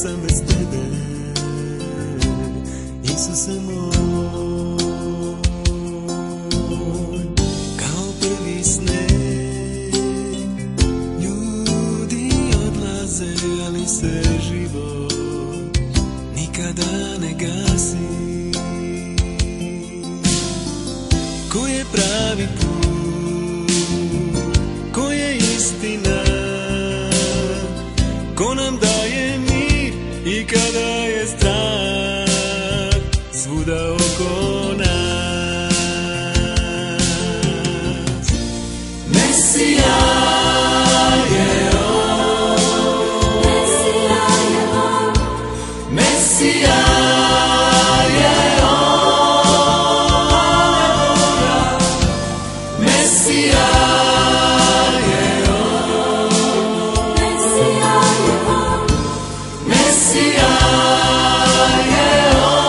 sam bez tebe, Isuse moj. Kao prvi sneg, ljudi odlaze, ali se život nikada ne gasi. Ko je pravi put, ko je istina, ko nam daje mir i kada je strah svuda oko nas. Mesija je on, Mesija je on, Mesija je on, Mesija je on, Mesija je on, Mesija je on.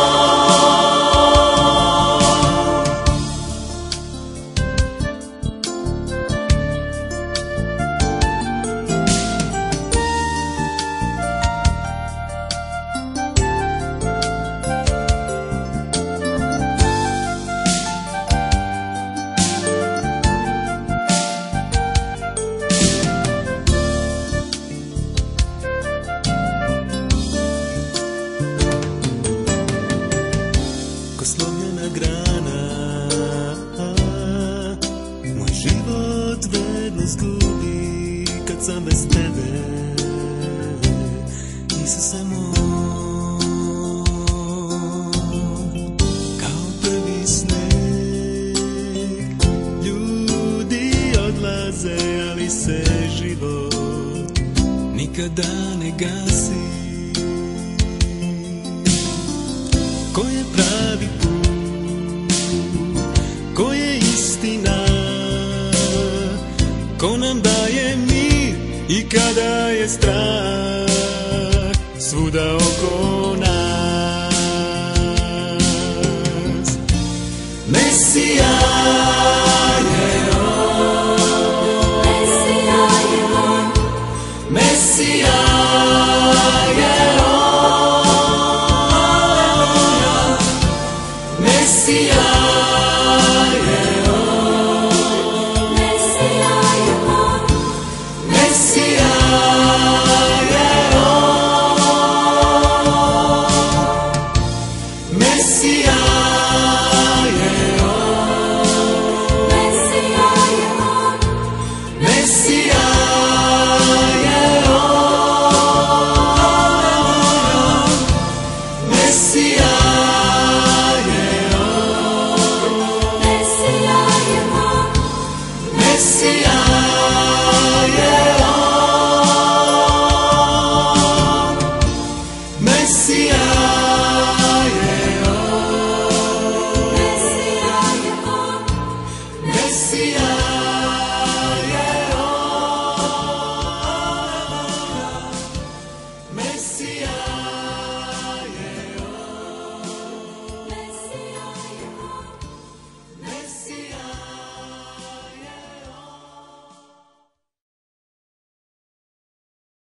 Ko slomljena grana, moj život vrednost gubi kad sam bez tebe, Isuse moj. Kao prvi sneg, ljudi odlaze, ali se život nikada ne gasi. Ko je pravi put, ko je istina, ko nam daje mir i kada je strah svuda oko nas. Mesija je on, Mesija je on, Mesija je on. Mesija je on, Mesija je on, Mesija je on, Mesija je on, Mesija je on, Mesija je on, Mesija. Mesija